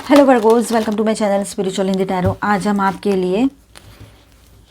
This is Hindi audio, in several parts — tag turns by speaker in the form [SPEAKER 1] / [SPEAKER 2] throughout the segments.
[SPEAKER 1] Hello Virgos, welcome to my channel spiritual Hindi tarot. आज हम आपके लिए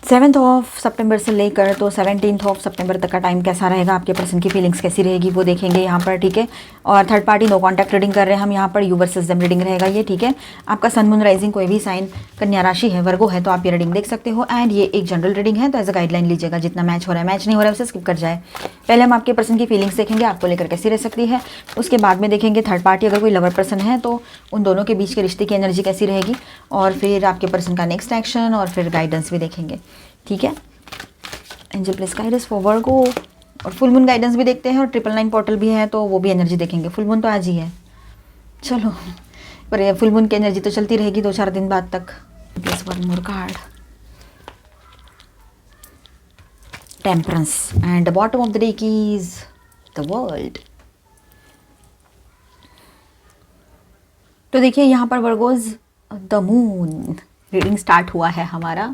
[SPEAKER 1] 7 सितंबर से लेकर तो 17 सितंबर तक का टाइम कैसा रहेगा, आपके पर्सन की फीलिंग्स कैसी रहेगी वो देखेंगे यहाँ पर, ठीक है। और third party no contact reading कर रहे हैं हम यहाँ पर, यू वर्सेस देम रीडिंग रहेगा ये, ठीक है। आपका सन मून राइजिंग कोई भी साइन कन्या राशि है, वर्गो है, तो आप ये रीडिंग देख सकते हो। एंड ये एक जनरल रीडिंग है, तो एज अ गाइडलाइन लीजिएगा, जितना मैच हो रहा है, मैच नहीं हो रहा है उसे स्किप कर जाए। पहले हम आपके पर्सन की फीलिंग्स देखेंगे, आपको लेकर कैसी रह सकती है। उसके बाद में देखेंगे थर्ड पार्टी, अगर कोई लवर पर्सन है तो उन दोनों के बीच के रिश्ते की एनर्जी कैसी रहेगी, और फिर आपके पर्सन का नेक्स्ट एक्शन, और फिर गाइडेंस भी देखेंगे, ठीक है। Angel please guide us for Virgo. और फुल मून गाइडेंस भी देखते हैं, और 999 पोर्टल भी है, तो वो भी एनर्जी देखेंगे। फुल मून तो आज ही है, चलो, पर ये फुल मून की एनर्जी तो चलती रहेगी 2-4 दिन बाद तक। Please one more card, temperance, and the bottom of the deck is the world. तो देखिए यहाँ पर Virgos the moon reading start हुआ है हमारा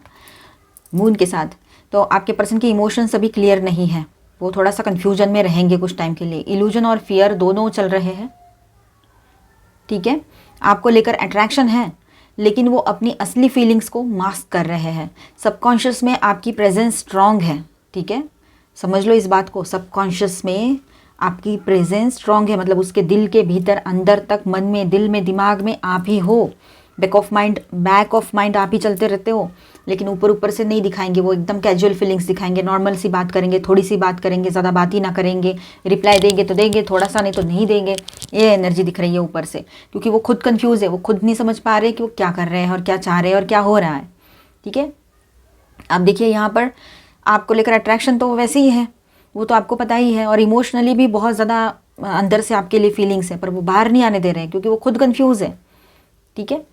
[SPEAKER 1] मून के साथ। तो आपके पर्सन के इमोशंस अभी क्लियर नहीं है, वो थोड़ा सा कंफ्यूजन में रहेंगे कुछ टाइम के लिए। इल्यूजन और फियर दोनों चल रहे हैं, ठीक है। आपको लेकर अट्रैक्शन है, लेकिन वो अपनी असली फीलिंग्स को मास्क कर रहे हैं। सबकॉन्शियस में आपकी प्रेजेंस स्ट्रांग है, ठीक है, समझ लो इस बात को। सबकॉन्शियस में आपकी प्रेजेंस स्ट्रांग है, मतलब उसके दिल के भीतर अंदर तक, मन में, दिल में, दिमाग में आप ही हो। बैक ऑफ माइंड आप ही चलते रहते हो, लेकिन ऊपर से नहीं दिखाएंगे, वो एकदम कैजुअल फीलिंग्स दिखाएंगे, नॉर्मल सी बात करेंगे, थोड़ी सी बात करेंगे, ज़्यादा बात ही ना करेंगे, रिप्लाई देंगे तो देंगे थोड़ा सा, नहीं तो नहीं देंगे। ये एनर्जी दिख रही है ऊपर से, क्योंकि वो खुद कंफ्यूज है, वो खुद नहीं समझ पा रहे कि वो क्या कर रहे हैं और क्या चाह रहे हैं और क्या हो रहा है, ठीक है। अब देखिए यहाँ पर आपको लेकर अट्रैक्शन तो वैसे ही है, वो तो आपको पता ही है, और इमोशनली भी बहुत ज़्यादा अंदर से आपके लिए फीलिंग्स है, पर वो बाहर नहीं आने दे रहे हैं क्योंकि वो खुद कंफ्यूज है, ठीक है।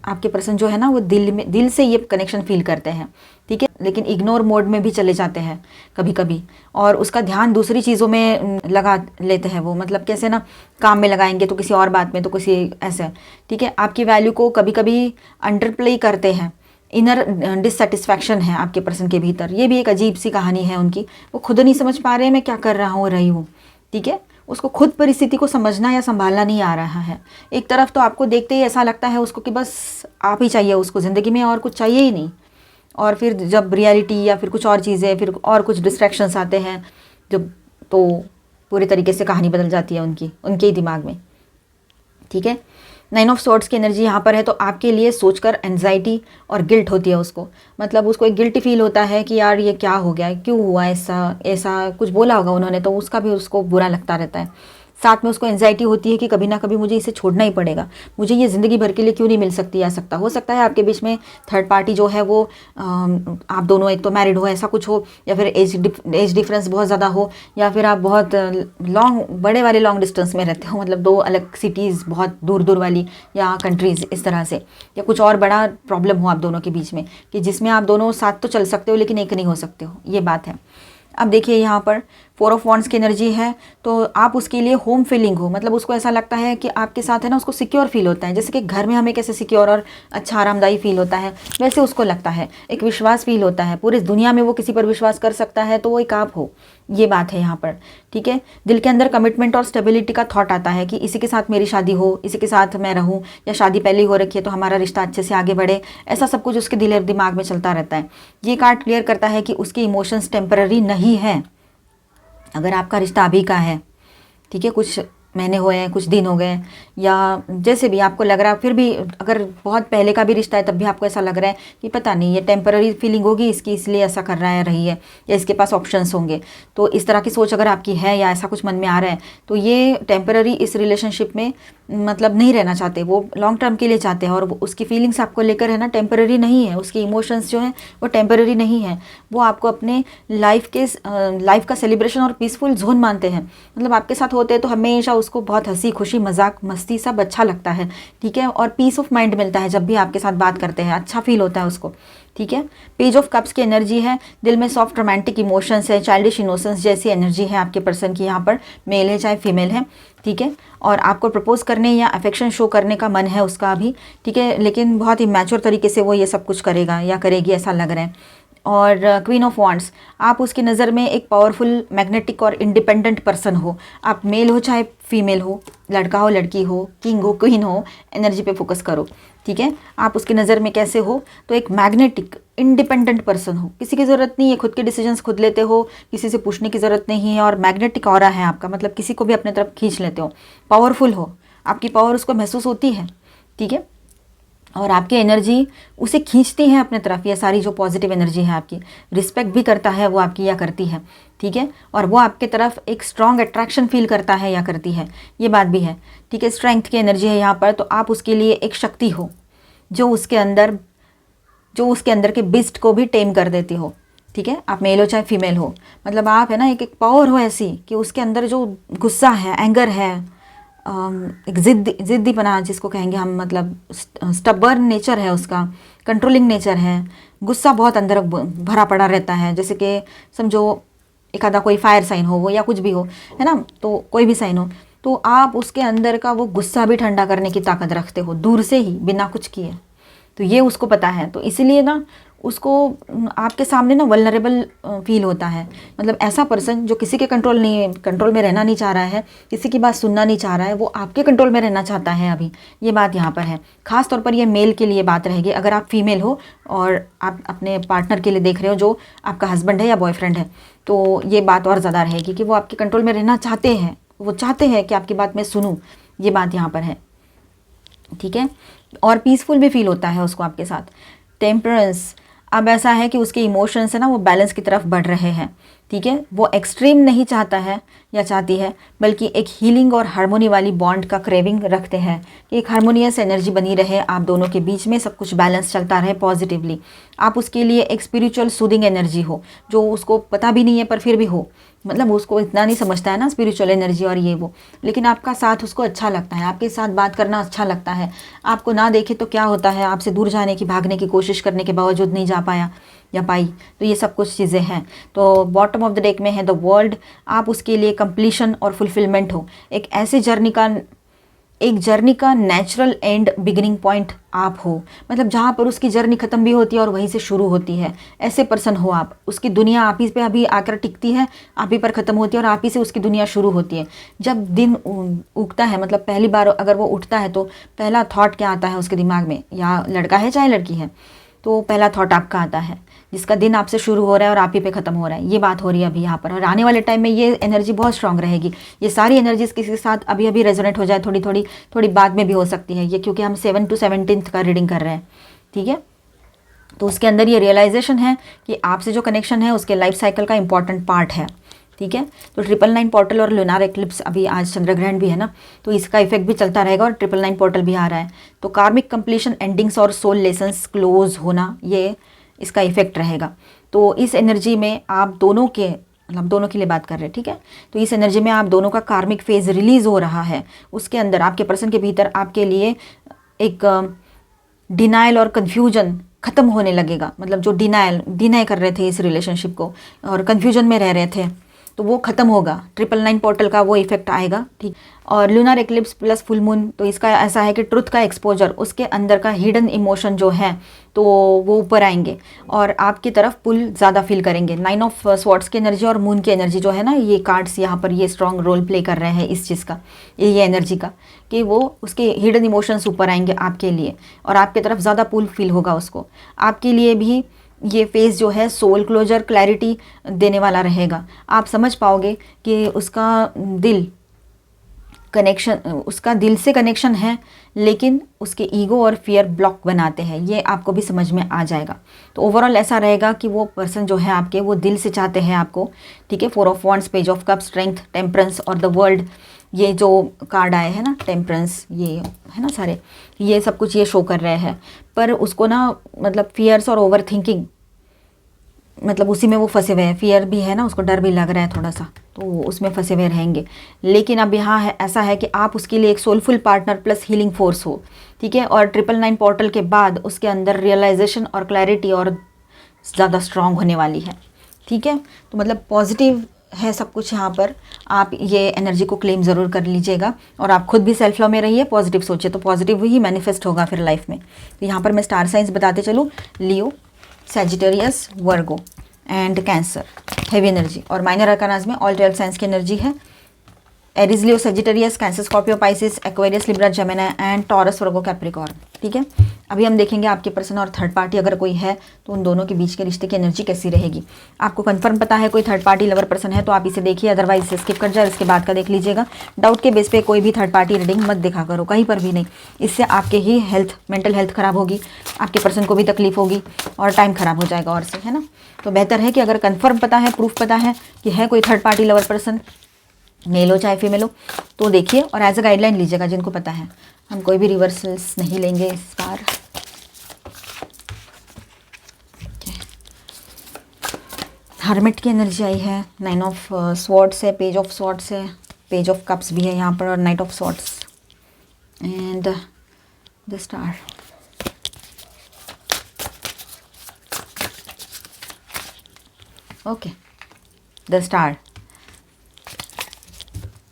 [SPEAKER 1] आपके पर्सन जो है ना, वो दिल से ये कनेक्शन फील करते हैं, ठीक है, लेकिन इग्नोर मोड में भी चले जाते हैं कभी कभी, और उसका ध्यान दूसरी चीज़ों में लगा लेते हैं वो, मतलब कैसे ना, काम में लगाएंगे तो किसी और बात में, तो किसी ऐसे, ठीक है। आपकी वैल्यू को कभी कभी अंडर प्ले करते हैं, इनर डिससेटिस्फैक्शन है आपके पर्सन के भीतर। ये भी एक अजीब सी कहानी है उनकी, वो खुद नहीं समझ पा रहे हैं मैं क्या कर रही हूँ, ठीक है। उसको खुद परिस्थिति को समझना या संभालना नहीं आ रहा है। एक तरफ तो आपको देखते ही ऐसा लगता है उसको कि बस आप ही चाहिए उसको ज़िंदगी में, और कुछ चाहिए ही नहीं। और फिर जब रियलिटी या फिर कुछ और चीज़ें, फिर और कुछ डिस्ट्रैक्शंस आते हैं जब, तो पूरी तरीके से कहानी बदल जाती है उनके ही दिमाग में, ठीक है। 9 ऑफ स्वॉर्ड्स की एनर्जी यहाँ पर है, तो आपके लिए सोचकर एंजाइटी और गिल्ट होती है उसको, मतलब उसको एक गिल्ट फील होता है कि यार ये क्या हो गया, क्यों हुआ ऐसा कुछ बोला होगा उन्होंने, तो उसका भी उसको बुरा लगता रहता है। साथ में उसको एंजाइटी होती है कि कभी ना कभी मुझे इसे छोड़ना ही पड़ेगा, मुझे ये ज़िंदगी भर के लिए क्यों नहीं मिल सकती या सकता। हो सकता है आपके बीच में थर्ड पार्टी जो है वो आप दोनों एक तो मैरिड हो, ऐसा कुछ हो, या फिर एज डिफरेंस बहुत ज़्यादा हो, या फिर आप बहुत बड़े वाले लॉन्ग डिस्टेंस में रहते हो, मतलब 2 अलग सिटीज़ बहुत दूर दूर वाली, या कंट्रीज़ इस तरह से, या कुछ और बड़ा प्रॉब्लम हो आप दोनों के बीच में, कि जिसमें आप दोनों साथ तो चल सकते हो लेकिन एक नहीं हो सकते हो, ये बात है। अब देखिए यहाँ पर 4 ऑफ वॉन्ड्स की एनर्जी है, तो आप उसके लिए होम फीलिंग हो, मतलब उसको ऐसा लगता है कि आपके साथ है ना, उसको सिक्योर फील होता है, जैसे कि घर में हमें कैसे सिक्योर और अच्छा आरामदायी फील होता है, वैसे उसको लगता है। एक विश्वास फील होता है, पूरी दुनिया में वो किसी पर विश्वास कर सकता है, तो वो एक आप हो, ये बात है यहाँ पर, ठीक है। दिल के अंदर कमिटमेंट और स्टेबिलिटी का थॉट आता है कि इसी के साथ मेरी शादी हो, इसी के साथ मैं रहूँ, या शादी पहले ही हो रखी है तो हमारा रिश्ता अच्छे से आगे बढ़े, ऐसा सब कुछ उसके दिल और दिमाग में चलता रहता है। ये कार्ड क्लियर करता है कि उसके इमोशंस टेम्पररी नहीं है। अगर आपका रिश्ता अभी का है, ठीक है, कुछ महीने हुए हैं, कुछ दिन हो गए, या जैसे भी आपको लग रहा है, फिर भी अगर बहुत पहले का भी रिश्ता है तब भी आपको ऐसा लग रहा है कि पता नहीं ये टेम्पररी फीलिंग होगी इसकी, इसलिए ऐसा कर रहा है रही है, या इसके पास ऑप्शंस होंगे, तो इस तरह की सोच अगर आपकी है या ऐसा कुछ मन में आ रहा है, तो ये टेम्पररी इस रिलेशनशिप में मतलब नहीं रहना चाहते, वो लॉन्ग टर्म के लिए चाहते हैं। और उसकी फीलिंग्स आपको लेकर है ना, टेम्पररी नहीं है, उसकी इमोशंस जो हैं वो टेम्पररी नहीं है, वो आपको अपने लाइफ का सेलिब्रेशन और पीसफुल जोन मानते हैं। मतलब आपके साथ होते हैं तो हमेशा उसको बहुत हंसी खुशी मजाक मस्ती सब अच्छा लगता है, ठीक है, और पीस ऑफ माइंड मिलता है जब भी आपके साथ बात करते हैं, अच्छा फील होता है उसको, ठीक है। पेज ऑफ कप्स की एनर्जी है, दिल में सॉफ्ट रोमांटिक इमोशंस है, चाइल्डिश इनोसेंस जैसी एनर्जी है आपके पर्सन की, यहाँ पर मेल है चाहे फीमेल है, ठीक है। और आपको प्रपोज करने या अफेक्शन शो करने का मन है उसका भी, ठीक है, लेकिन बहुत ही मैच्योर तरीके से वो ये सब कुछ करेगा या करेगी, ऐसा लग रहा है। और क्वीन ऑफ वॉन्ड्स, आप उसकी नज़र में एक पावरफुल, मैग्नेटिक और इंडिपेंडेंट पर्सन हो। आप मेल हो चाहे फीमेल हो, लड़का हो लड़की हो, किंग हो क्वीन हो, एनर्जी पे फोकस करो, ठीक है। आप उसकी नज़र में कैसे हो, तो एक मैग्नेटिक इंडिपेंडेंट पर्सन हो, किसी की ज़रूरत नहीं है, खुद के डिसीजंस खुद लेते हो, किसी से पूछने की ज़रूरत नहीं है, और मैग्नेटिक ऑरा है आपका, मतलब किसी को भी अपने तरफ खींच लेते हो, पावरफुल हो, आपकी पावर उसको महसूस होती है, ठीक है। और आपकी एनर्जी उसे खींचती है अपने तरफ, ये सारी जो पॉजिटिव एनर्जी है आपकी, रिस्पेक्ट भी करता है वो आपकी या करती है, ठीक है। और वो आपके तरफ एक स्ट्रॉन्ग अट्रैक्शन फील करता है या करती है, ये बात भी है, ठीक है। स्ट्रेंथ की एनर्जी है यहाँ पर, तो आप उसके लिए एक शक्ति हो जो उसके अंदर के बिस्ट को भी टेम कर देती हो, ठीक है। आप मेल हो चाहे फीमेल हो, मतलब आप है ना एक पावर हो ऐसी कि उसके अंदर जो गुस्सा है, एंगर है, एक जिद्दीपना जिसको कहेंगे हम, मतलब स्टबर्न नेचर है उसका, कंट्रोलिंग नेचर है, गुस्सा बहुत अंदर भरा पड़ा रहता है। जैसे कि समझो एक आधा कोई फायर साइन हो वो, या कुछ भी हो, है ना, तो कोई भी साइन हो, तो आप उसके अंदर का वो गुस्सा भी ठंडा करने की ताकत रखते हो, दूर से ही, बिना कुछ किए। तो ये उसको पता है, तो इसीलिए ना उसको आपके सामने ना वल्नरेबल फील होता है। मतलब ऐसा पर्सन जो किसी के कंट्रोल में रहना नहीं चाह रहा है, किसी की बात सुनना नहीं चाह रहा है, वो आपके कंट्रोल में रहना चाहता है अभी, ये बात यहाँ पर है। ख़ास तौर पर ये मेल के लिए बात रहेगी। अगर आप फीमेल हो और आप अपने पार्टनर के लिए देख रहे हो जो आपका हस्बैंड है या बॉयफ्रेंड है, तो ये बात और ज़्यादा रहेगी कि वो आपके कंट्रोल में रहना चाहते हैं, वो चाहते हैं कि आपकी बात मैं सुनूँ, ये बात यहाँ पर है, ठीक है। और पीसफुल भी फील होता है उसको आपके साथ। टेम्परेंस, अब ऐसा है कि उसके इमोशंस है ना वो बैलेंस की तरफ बढ़ रहे हैं, ठीक है। वो एक्सट्रीम नहीं चाहता है या चाहती है, बल्कि एक हीलिंग और हार्मोनी वाली बॉन्ड का क्रेविंग रखते हैं कि एक हार्मोनियस एनर्जी बनी रहे आप दोनों के बीच में, सब कुछ बैलेंस चलता रहे पॉजिटिवली। आप उसके लिए एक स्पिरिचुअल सूदिंग एनर्जी हो, जो उसको पता भी नहीं है पर फिर भी हो, मतलब उसको इतना नहीं समझता है ना स्पिरिचुअल एनर्जी और ये वो, लेकिन आपका साथ उसको अच्छा लगता है, आपके साथ बात करना अच्छा लगता है। आपको ना देखे तो क्या होता है, आपसे दूर जाने की, भागने की कोशिश करने के बावजूद नहीं जा पाया या पाई, तो ये सब कुछ चीज़ें हैं। तो बॉटम ऑफ द डेक में है द वर्ल्ड, आप उसके लिए कंप्लीशन और फुलफिलमेंट हो, एक ऐसे जर्नी का नेचुरल एंड बिगिनिंग पॉइंट आप हो, मतलब जहाँ पर उसकी जर्नी ख़त्म भी होती है और वहीं से शुरू होती है, ऐसे पर्सन हो आप। उसकी दुनिया आप ही पे अभी आकर टिकती है, आप ही पर ख़त्म होती है और आप ही से उसकी दुनिया शुरू होती है। जब दिन उगता है, मतलब पहली बार अगर वो उठता है, तो पहला थॉट क्या आता है उसके दिमाग में, या लड़का है चाहे लड़की है, तो पहला थॉट आपका आता है, जिसका दिन आपसे शुरू हो रहा है और आप ही पे ख़त्म हो रहा है, ये बात हो रही है अभी यहाँ पर। और आने वाले टाइम में ये एनर्जी बहुत स्ट्रांग रहेगी। ये सारी एनर्जीज किसी के साथ अभी अभी रेजोनेट हो जाए, थोड़ी बाद में भी हो सकती है ये, क्योंकि हम 7 to 17 का रीडिंग कर रहे हैं, ठीक है। तो उसके अंदर ये रियलाइजेशन है कि आपसे जो कनेक्शन है उसके लाइफ साइकिल का इंपॉर्टेंट पार्ट है, ठीक है। तो 999 पोर्टल और लुनार एक्लिप्स, अभी आज चंद्रग्रहण भी है ना, तो इसका इफेक्ट भी चलता रहेगा, और 999 पोर्टल भी आ रहा है। तो कार्मिक कंप्लीशन, एंडिंग्स और सोल लेसन्स क्लोज होना, ये इसका इफेक्ट रहेगा। तो इस एनर्जी में आप दोनों के, मतलब दोनों के लिए बात कर रहे हैं, ठीक है। तो इस एनर्जी में आप दोनों का कार्मिक फेज रिलीज हो रहा है। उसके अंदर आपके पर्सन के भीतर आपके लिए एक डिनाइल और कन्फ्यूजन ख़त्म होने लगेगा, मतलब जो डिनाई कर रहे थे इस रिलेशनशिप को और कन्फ्यूजन में रह रहे थे, तो वो ख़त्म होगा। 999 पोर्टल का वो इफेक्ट आएगा, ठीक। और lunar eclipse plus full moon, तो इसका ऐसा है कि ट्रुथ का एक्सपोजर, उसके अंदर का हिडन इमोशन जो है, तो वो ऊपर आएंगे और आपकी तरफ पुल ज़्यादा फील करेंगे। 9 ऑफ स्वॉर्ड्स की एनर्जी और मून की एनर्जी जो है ना, ये कार्ड्स यहाँ पर ये स्ट्रॉन्ग रोल प्ले कर रहे हैं इस चीज़ का, ये एनर्जी का, कि वो उसके हिडन इमोशंस ऊपर आएंगे आपके लिए और आपकी तरफ ज़्यादा पुल फील होगा उसको। आपके लिए भी ये फेज़ जो है सोल क्लोजर, क्लैरिटी देने वाला रहेगा। आप समझ पाओगे कि उसका दिल से कनेक्शन है, लेकिन उसके ईगो और फियर ब्लॉक बनाते हैं, ये आपको भी समझ में आ जाएगा। तो ओवरऑल ऐसा रहेगा कि वो पर्सन जो है आपके, वो दिल से चाहते हैं आपको, ठीक है। 4 of wands, page of cup, strength, temperance और द वर्ल्ड, ये जो कार्ड आए हैं ना, टेम्परेंस, ये है ना सारे, ये सब कुछ ये शो कर रहे हैं। पर उसको ना, मतलब फियर्स और ओवर थिंकिंग, मतलब उसी में वो फंसे हुए हैं, फियर भी है ना, उसको डर भी लग रहा है थोड़ा सा, तो उसमें फंसे हुए रहेंगे। लेकिन अब यहाँ है, ऐसा है कि आप उसके लिए एक soulful partner plus healing force हो, ठीक है। और 999 पोर्टल के बाद उसके अंदर रियलाइजेशन और क्लैरिटी और ज़्यादा स्ट्रांग होने वाली है, ठीक है। तो मतलब पॉजिटिव है सब कुछ यहाँ पर। आप ये एनर्जी को क्लेम ज़रूर कर लीजिएगा और आप खुद भी सेल्फ लव में रहिए, पॉजिटिव सोचिए, तो पॉजिटिव ही मैनिफेस्ट होगा फिर लाइफ में। तो यहाँ पर मैं स्टार साइंस बताते चलूँ, Leo, Sagittarius, Virgo and Cancer heavy energy. और माइनर अरकानाज में ऑल 12 साइंस की एनर्जी है। Aries, Leo, Sagittarius, Cancer, Scorpio, Pisces, Aquarius, Libra, Gemini and Taurus, Virgo, Capricorn. ठीक है, अभी हम देखेंगे आपके पर्सन और थर्ड पार्टी अगर कोई है तो उन दोनों के बीच के रिश्ते की एनर्जी कैसी रहेगी। आपको कंफर्म पता है कोई थर्ड पार्टी लवर पर्सन है तो आप इसे देखिए, अदरवाइज इसे स्किप कर जाए, इसके बाद का देख लीजिएगा। डाउट के बेस पे कोई भी थर्ड पार्टी रीडिंग मत देखा करो, कहीं पर भी नहीं। इससे आपके ही हेल्थ, मेंटल हेल्थ खराब होगी, आपके पर्सन को भी तकलीफ होगी और टाइम खराब हो जाएगा और से, है ना। तो बेहतर है कि अगर कंफर्म पता है, प्रूफ पता है कि है कोई third party lover person, male हो चाहे फीमेल हो, तो देखिए और एज अ गाइडलाइन लीजिएगा जिनको पता है। हम कोई भी रिवर्सल्स नहीं लेंगे इस बार। हर्मिट की एनर्जी आई है, 9 ऑफ स्वॉर्ड्स है, पेज ऑफ स्वॉर्ड्स है, पेज ऑफ कप्स भी है यहाँ पर और night of swords and the star. Okay, the star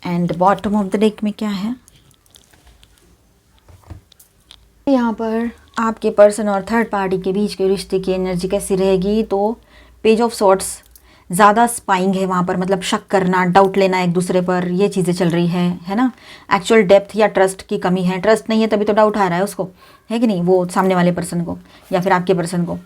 [SPEAKER 1] and bottom of the deck में क्या है, यहाँ पर आपके पर्सन और थर्ड पार्टी के बीच के रिश्ते की एनर्जी कैसी रहेगी। तो पेज ऑफ सॉर्ट्स, ज़्यादा स्पाइंग है वहाँ पर, मतलब शक करना, डाउट लेना एक दूसरे पर, ये चीज़ें चल रही है ना। एक्चुअल डेप्थ या ट्रस्ट की कमी है, ट्रस्ट नहीं है तभी तो डाउट आ रहा है उसको, है कि नहीं, वो सामने वाले पर्सन को या फिर आपके पर्सन को।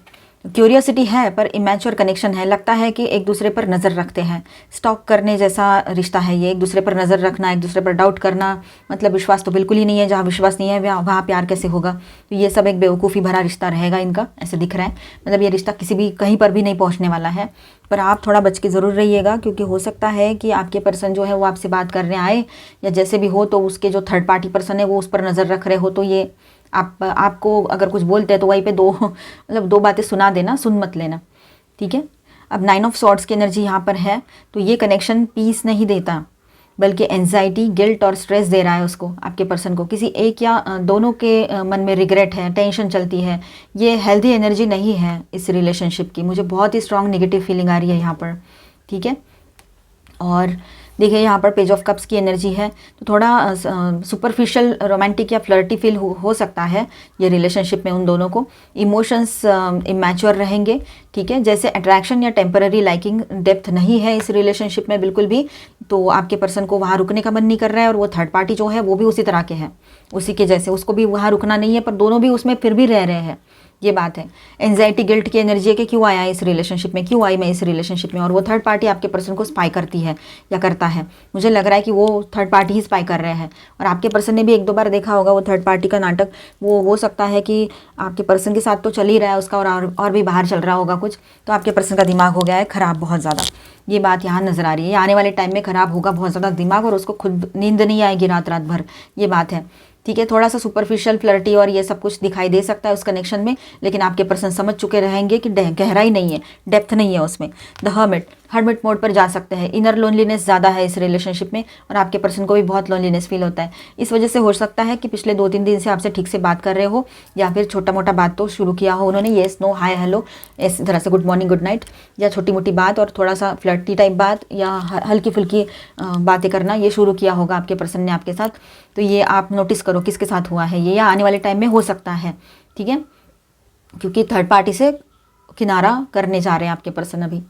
[SPEAKER 1] क्यूरियोसिटी है पर इमैच्योर कनेक्शन है, लगता है कि एक दूसरे पर नज़र रखते हैं, स्टॉक करने जैसा रिश्ता है ये, एक दूसरे पर नज़र रखना, एक दूसरे पर डाउट करना, मतलब विश्वास तो बिल्कुल ही नहीं है, जहाँ विश्वास नहीं है वहाँ प्यार कैसे होगा। तो ये सब एक बेवकूफ़ी भरा रिश्ता रहेगा इनका, ऐसे दिख रहा है। मतलब ये रिश्ता किसी भी कहीं पर भी नहीं पहुँचने वाला है, पर आप थोड़ा बच के ज़रूर रहिएगा, क्योंकि हो सकता है कि आपके पर्सन जो है वो आपसे बात करने आए या जैसे भी हो, तो उसके जो थर्ड पार्टी पर्सन है वो उस पर नज़र रख रहे हो। तो ये आपको अगर कुछ बोलते हैं तो वहीं पे मतलब दो बातें सुना देना, सुन मत लेना, ठीक है। अब 9 ऑफ सॉर्ड्स की एनर्जी यहाँ पर है, तो ये कनेक्शन पीस नहीं देता, बल्कि एंजाइटी, गिल्ट और स्ट्रेस दे रहा है उसको, आपके पर्सन को। किसी एक या दोनों के मन में रिग्रेट है, टेंशन चलती है। ये हेल्दी एनर्जी नहीं है इस रिलेशनशिप की, मुझे बहुत ही स्ट्रांग नेगेटिव फीलिंग आ रही है यहाँ पर, ठीक है। और देखिए यहाँ पर पेज ऑफ कप्स की एनर्जी है, तो थोड़ा सुपरफिशियल रोमांटिक या फ्लर्टी फील हो सकता है ये रिलेशनशिप में उन दोनों को। इमोशंस इमैच्योर रहेंगे, ठीक है। जैसे अट्रैक्शन या टेम्पररी लाइकिंग, डेप्थ नहीं है इस रिलेशनशिप में बिल्कुल भी, तो आपके पर्सन को वहाँ रुकने का मन नहीं कर रहा है, और वो थर्ड पार्टी जो है वो भी उसी तरह के हैं, उसी के जैसे, उसको भी वहाँ रुकना नहीं है, पर दोनों भी उसमें फिर भी रह रहे हैं, ये बात है। एंजाइटी, गिल्ट की एनर्जी है कि क्यों आया इस रिलेशनशिप में, क्यों आई मैं इस रिलेशनशिप में, और वो थर्ड पार्टी आपके पर्सन को स्पाई करती है या करता है। मुझे लग रहा है कि वो थर्ड पार्टी ही स्पाई कर रहे हैं, और आपके पर्सन ने भी 1-2 बार देखा होगा वो थर्ड पार्टी का नाटक। वो हो सकता है कि आपके पर्सन के साथ तो चल ही रहा है उसका, और भी बाहर चल रहा होगा कुछ, तो आपके पर्सन का दिमाग हो गया है ख़राब बहुत ज़्यादा, ये बात यहाँ नज़र आ रही है। आने वाले टाइम में ख़राब होगा बहुत ज़्यादा दिमाग, और उसको खुद नींद नहीं आएगी रात रात भर, ये बात है, ठीक है। थोड़ा सा सुपरफिशियल, फ्लर्टी और ये सब कुछ दिखाई दे सकता है उस कनेक्शन में, लेकिन आपके पर्सन समझ चुके रहेंगे कि गहराई नहीं है, डेप्थ नहीं है उसमें। द हर्मिट मोड पर जा सकते हैं। इनर लोनलीनेस ज़्यादा है इस रिलेशनशिप में, और आपके पर्सन को भी बहुत लोनलीनेस फील होता है। इस वजह से हो सकता है कि पिछले 2-3 दिन से आपसे ठीक से बात कर रहे हो, या फिर छोटा मोटा बात तो शुरू किया हो उन्होंने, येस नो हाय हेलो इस तरह से, गुड मॉर्निंग गुड नाइट, या छोटी मोटी बात और थोड़ा सा फ्लर्टी टाइप बात या हल्की फुल्की बातें करना, ये शुरू किया होगा आपके पर्सन ने आपके साथ। तो ये आप नोटिस करो किसके साथ हुआ है ये, या आने वाले टाइम में हो सकता है, ठीक है, क्योंकि थर्ड पार्टी से किनारा करने जा रहे हैं आपके पर्सन अभी।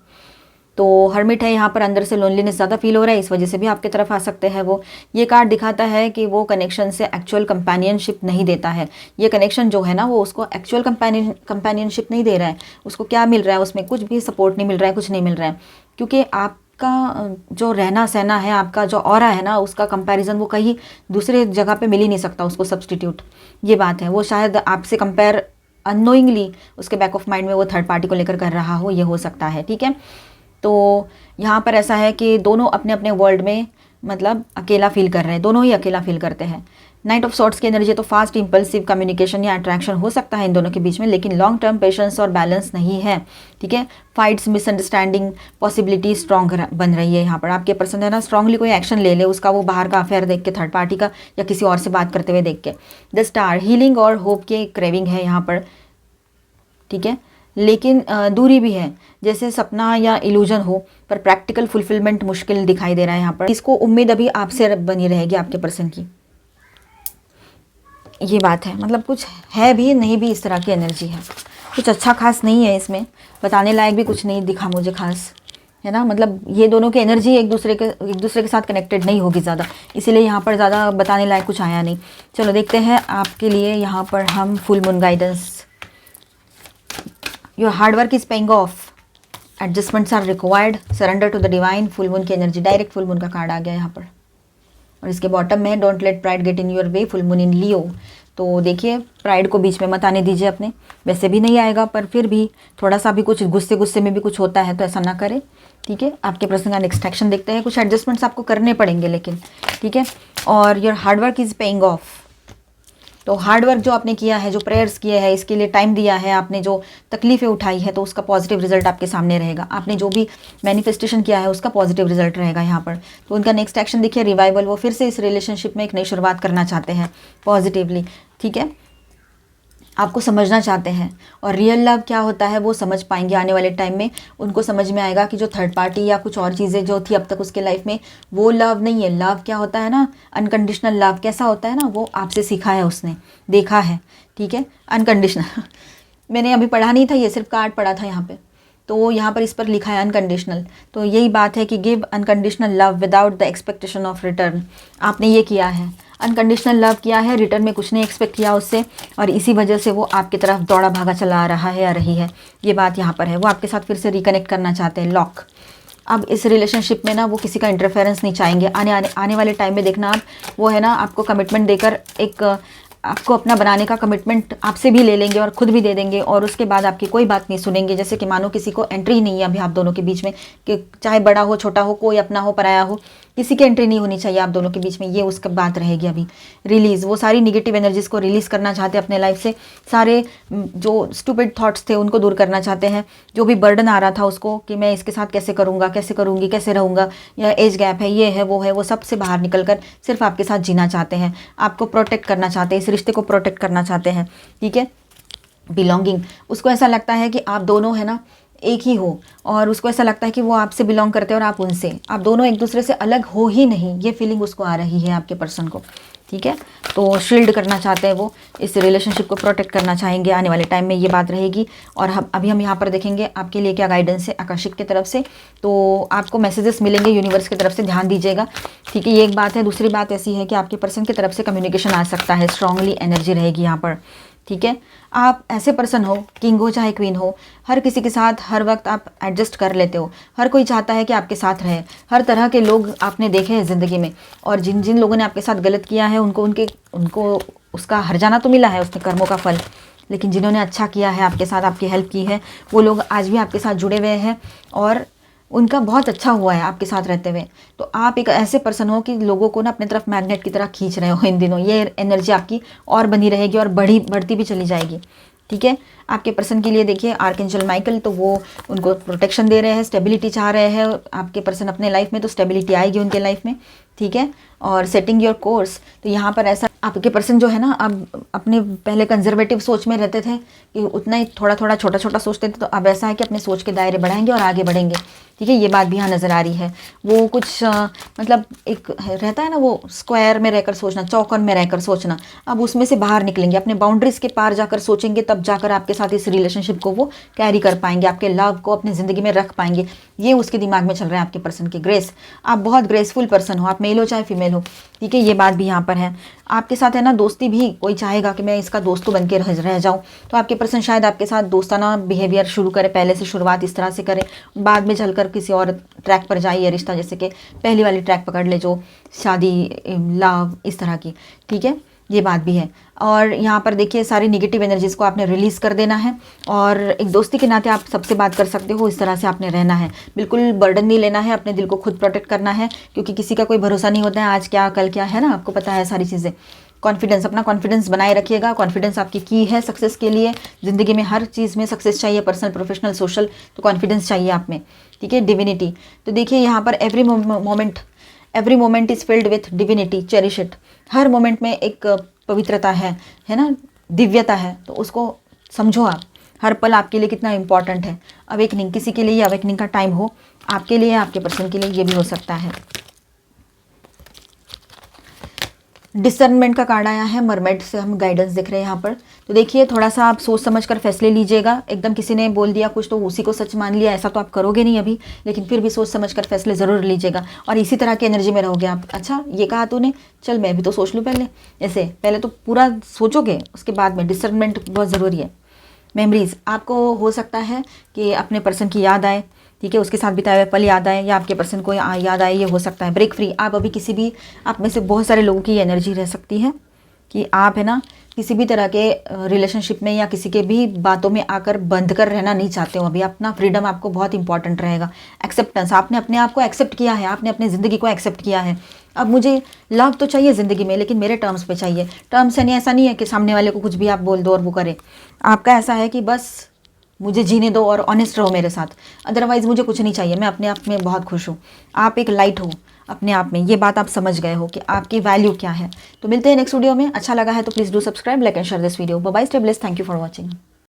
[SPEAKER 1] तो हर्मिट है यहाँ पर, अंदर से लोनलीनेस ज़्यादा फील हो रहा है, इस वजह से भी आपकी तरफ आ सकते हैं वो। ये कार्ड दिखाता है कि वो कनेक्शन से एक्चुअल कंपेनियनशिप नहीं देता है। ये कनेक्शन जो है ना, वो उसको एक्चुअल कंपेनियनशिप नहीं दे रहा है। उसको क्या मिल रहा है, उसमें कुछ भी सपोर्ट नहीं मिल रहा है, कुछ नहीं मिल रहा है, क्योंकि आप का जो रहना सहना है, आपका जो ऑरा है ना, उसका कंपैरिजन वो कहीं दूसरे जगह पे मिल ही नहीं सकता उसको सब्सटीट्यूट, ये बात है। वो शायद आपसे कंपेयर अननोइंगली उसके बैक ऑफ माइंड में वो थर्ड पार्टी को लेकर कर रहा हो, ये हो सकता है, ठीक है। तो यहाँ पर ऐसा है कि दोनों अपने अपने वर्ल्ड में मतलब अकेला फील कर रहे हैं, दोनों ही अकेला फील करते हैं। नाइट ऑफ सॉर्ट्स की एनर्जी, तो फास्ट इंपल्सिव कम्युनिकेशन या अट्रैक्शन हो सकता है इन दोनों के बीच में, लेकिन लॉन्ग टर्म पेशेंस और बैलेंस नहीं है, ठीक है। फाइट्स, मिसअंडरस्टैंडिंग, पॉसिबिलिटी स्ट्रॉन्ग बन रही है यहाँ पर। आपके पर्सन है ना, स्ट्रांगली कोई एक्शन ले ले उसका, वो बाहर का अफेयर देख के, थर्ड पार्टी का या किसी और से बात करते हुए देख के। द स्टार, हीलिंग और होप की क्रेविंग है यहाँ पर, ठीक है, लेकिन दूरी भी है, जैसे सपना या इल्यूजन हो, पर प्रैक्टिकल फुलफिलमेंट मुश्किल दिखाई दे रहा है यहाँ पर। इसको उम्मीद अभी आपसे बनी रहेगी आपके पर्सन की, ये बात है। मतलब कुछ है भी नहीं भी, इस तरह की एनर्जी है। कुछ अच्छा खास नहीं है इसमें, बताने लायक भी कुछ नहीं दिखा मुझे खास, है ना। मतलब ये दोनों की एनर्जी एक दूसरे के साथ कनेक्टेड नहीं होगी ज़्यादा, इसीलिए यहाँ पर ज़्यादा बताने लायक कुछ आया नहीं। चलो देखते हैं आपके लिए यहाँ पर हम full moon guidance. Your hard work is paying off, adjustments are required, surrender to the divine. Full moon की एनर्जी, डायरेक्ट फुल मून का कार्ड आ गया यहाँ पर। और इसके बॉटम में don't let pride get in your way, full moon in Leo. तो देखिए प्राइड को बीच में मत आने दीजिए अपने, वैसे भी नहीं आएगा पर फिर भी थोड़ा सा भी कुछ गुस्से में भी कुछ होता है तो ऐसा ना करें, ठीक है। आपके प्रश्न का नेक्स्ट एक्शन देखते हैं। कुछ एडजस्टमेंट्स आपको करने पड़ेंगे लेकिन, ठीक है। और your hard work is paying of, तो हार्डवर्क जो आपने किया है, जो प्रेयर्स किए हैं, इसके लिए टाइम दिया है आपने, जो तकलीफ़ें उठाई है, तो उसका पॉजिटिव रिजल्ट आपके सामने रहेगा। आपने जो भी मैनिफेस्टेशन किया है उसका पॉजिटिव रिजल्ट रहेगा यहाँ पर। तो उनका नेक्स्ट एक्शन देखिए रिवाइवल, वो फिर से इस रिलेशनशिप में एक नई शुरुआत करना चाहते हैं पॉजिटिवली, ठीक है। आपको समझना चाहते हैं और रियल लव क्या होता है वो समझ पाएंगे आने वाले टाइम में। उनको समझ में आएगा कि जो थर्ड पार्टी या कुछ और चीज़ें जो थी अब तक उसके लाइफ में, वो लव नहीं है। लव क्या होता है ना, अनकंडीशनल लव कैसा होता है ना, वो आपसे सीखा है उसने, देखा है, ठीक है। अनकंडीशनल मैंने अभी पढ़ा नहीं था, ये सिर्फ कार्ड पढ़ा था यहाँ पे, तो यहाँ पर इस पर लिखा है अनकंडीशनल। तो यही बात है कि give unconditional love without the expectation of return. आपने ये किया है, अनकंडीशनल लव किया है, रिटर्न में कुछ नहीं एक्सपेक्ट किया उससे, और इसी वजह से वो आपकी तरफ दौड़ा भागा चला आ रहा है या रही है। ये बात यहाँ पर है, वो आपके साथ फिर से रिकनेक्ट करना चाहते हैं, लॉक। अब इस रिलेशनशिप में ना वो किसी का इंटरफेरेंस नहीं चाहेंगे। आने वाले टाइम में देखना आप, वो है ना आपको कमिटमेंट देकर एक आपको अपना बनाने का कमिटमेंट आपसे भी ले लेंगे और खुद भी दे देंगे, और उसके बाद आपकी कोई बात नहीं सुनेंगे। जैसे कि मानो किसी को एंट्री नहीं है अभी आप दोनों के बीच में, कि चाहे बड़ा हो छोटा हो, कोई अपना हो पराया हो, किसी की एंट्री नहीं होनी चाहिए आप दोनों के बीच में। ये उसका बात रहेगी अभी रिलीज़। वो सारी निगेटिव एनर्जीज़ को रिलीज़ करना चाहते हैं अपने लाइफ से, सारे जो स्टूपिड थॉट्स थे उनको दूर करना चाहते हैं। जो भी बर्डन आ रहा था उसको कि मैं इसके साथ कैसे करूँगा, कैसे करूँगी, कैसे रहूँगा, या एज गैप है, ये है, वो है, वो सब से बाहर निकल कर सिर्फ आपके साथ जीना चाहते हैं, आपको प्रोटेक्ट करना चाहते हैं, इस रिश्ते को प्रोटेक्ट करना चाहते हैं, ठीक है। बिलोंगिंग, उसको ऐसा लगता है कि आप दोनों है ना एक ही हो, और उसको ऐसा लगता है कि वो आपसे बिलोंग करते हैं और आप उनसे, आप दोनों एक दूसरे से अलग हो ही नहीं, ये फीलिंग उसको आ रही है आपके पर्सन को, ठीक है। तो शील्ड करना चाहते हैं वो, इस रिलेशनशिप को प्रोटेक्ट करना चाहेंगे आने वाले टाइम में, ये बात रहेगी। और अभी हम यहाँ पर देखेंगे आपके लिए क्या गाइडेंस है आकाशिक की तरफ से। तो आपको मैसेजेस मिलेंगे यूनिवर्स की तरफ से, ध्यान दीजिएगा, ठीक है। ये एक बात है। दूसरी बात ऐसी है कि आपके पर्सन की तरफ से कम्युनिकेशन आ सकता है, स्ट्रांगली एनर्जी रहेगी यहाँ पर, ठीक है। आप ऐसे पर्सन हो, किंग हो चाहे क्वीन हो, हर किसी के साथ हर वक्त आप एडजस्ट कर लेते हो। हर कोई चाहता है कि आपके साथ रहे। हर तरह के लोग आपने देखे हैं ज़िंदगी में, और जिन जिन लोगों ने आपके साथ गलत किया है उनको उसका हर्जाना तो मिला है, उसके कर्मों का फल। लेकिन जिन्होंने अच्छा किया है आपके साथ, आपकी हेल्प की है, वो लोग आज भी आपके साथ जुड़े हुए हैं और उनका बहुत अच्छा हुआ है आपके साथ रहते हुए। तो आप एक ऐसे पर्सन हो कि लोगों को ना अपने तरफ मैग्नेट की तरह खींच रहे हो इन दिनों। ये एनर्जी आपकी और बनी रहेगी और बढ़ती भी चली जाएगी, ठीक है। आपके पर्सन के लिए देखिए आर्कएंजल माइकल, तो वो उनको प्रोटेक्शन दे रहे हैं, स्टेबिलिटी चाह रहे हैं आपके पर्सन अपने लाइफ में, तो स्टेबिलिटी आएगी उनके लाइफ में, ठीक है। और सेटिंग योर कोर्स, तो यहाँ पर ऐसा आपके पर्सन जो है ना, अब अपने पहले कंजर्वेटिव सोच में रहते थे कि उतना ही थोड़ा थोड़ा छोटा छोटा सोचते थे, तो अब ऐसा है कि अपने सोच के दायरे बढ़ाएंगे और आगे बढ़ेंगे, ठीक है। ये बात भी यहाँ नज़र आ रही है। वो कुछ मतलब एक रहता है ना, वो स्क्वायर में रहकर सोचना, चौकोन में रहकर सोचना, अब उसमें से बाहर निकलेंगे, अपने बाउंड्रीज के पार जाकर सोचेंगे, तब जाकर आपके साथ इस रिलेशनशिप को वो कैरी कर पाएंगे, आपके लव को अपनी ज़िंदगी में रख पाएंगे। ये उसके दिमाग में चल रहा है आपके पर्सन की ग्रेस। आप बहुत ग्रेसफुल पर्सन हो, आप मेल हो चाहे फीमेल हो, ठीक है। ये बात भी यहाँ पर है। आपके साथ है ना दोस्ती भी कोई चाहेगा कि मैं इसका दोस्त बन के रह जाऊँ, तो आपके पर्सन शायद आपके साथ दोस्ताना बिहेवियर शुरू करे, पहले से शुरुआत इस तरह से करे, बाद में चलकर किसी और ट्रैक पर जाए ये रिश्ता, जैसे कि पहली वाली ट्रैक पकड़ ले जो शादी लव इस तरह की, ठीक है। ये बात भी है। और यहाँ पर देखिए सारी निगेटिव एनर्जीज़ को आपने रिलीज़ कर देना है, और एक दोस्ती के नाते आप सबसे बात कर सकते हो, इस तरह से आपने रहना है। बिल्कुल बर्डन नहीं लेना है, अपने दिल को खुद प्रोटेक्ट करना है, क्योंकि किसी का कोई भरोसा नहीं होता है, आज क्या कल क्या, है ना, आपको पता है सारी चीज़ें। कॉन्फिडेंस, अपना कॉन्फिडेंस बनाए रखिएगा। कॉन्फिडेंस आपकी की है सक्सेस के लिए। ज़िंदगी में हर चीज़ में सक्सेस चाहिए, पर्सनल प्रोफेशनल सोशल, तो कॉन्फिडेंस चाहिए आप में, ठीक है। डिविनिटी, तो देखिए यहाँ पर every moment is filled with divinity, cherish it. Her moment में एक पवित्रता है ना, दिव्यता है, तो उसको समझो आप। हर पल आपके लिए कितना इंपॉर्टेंट है। अवेकनिंग, किसी के लिए अवेकनिंग का टाइम हो, आपके लिए, आपके पर्सन के लिए, ये भी हो सकता है। डिसर्नमेंट का कार्ड आया है, मरमेड से हम गाइडेंस दिख रहे हैं यहाँ पर। तो देखिए थोड़ा सा आप सोच समझ कर फैसले लीजिएगा। एकदम किसी ने बोल दिया कुछ तो उसी को सच मान लिया, ऐसा तो आप करोगे नहीं अभी, लेकिन फिर भी सोच समझ कर फैसले ज़रूर लीजिएगा और इसी तरह की एनर्जी में रहोगे आप। अच्छा ये कहा तूने, चल मैं भी तो सोच लूँ पहले, ऐसे पहले तो पूरा सोचोगे, उसके बाद में डिसर्नमेंट बहुत ज़रूरी है। मेमोरीज, आपको हो सकता है कि अपने पर्सन की याद आए, ठीक है, उसके साथ बिताए हुए पल याद आए, या आपके पर्सन को याद आए, ये हो सकता है। ब्रेक फ्री, आप अभी किसी भी, आप में से बहुत सारे लोगों की एनर्जी रह सकती है कि आप है ना किसी भी तरह के रिलेशनशिप में या किसी के भी बातों में आकर बंद कर रहना नहीं चाहते हो। अभी अपना फ्रीडम आपको बहुत इंपॉर्टेंट रहेगा। एक्सेप्टेंस, आपने अपने आप को एक्सेप्ट किया है, आपने अपनी ज़िंदगी को एक्सेप्ट किया है। अब मुझे लव तो चाहिए ज़िंदगी में, लेकिन मेरे टर्म्स पे चाहिए। टर्म्स यानी ऐसा नहीं है कि सामने वाले को कुछ भी आप बोल दो और वो करे। आपका ऐसा है कि बस मुझे जीने दो और ऑनेस्ट रहो मेरे साथ, अदरवाइज़ मुझे कुछ नहीं चाहिए, मैं अपने आप में बहुत खुश हूँ। आप एक लाइट हो अपने आप में, ये बात आप समझ गए हो कि आपकी वैल्यू क्या है। तो मिलते हैं नेक्स्ट वीडियो में। अच्छा लगा है तो please do subscribe, like and share this video. Bye bye, stay blessed, thank you for watching.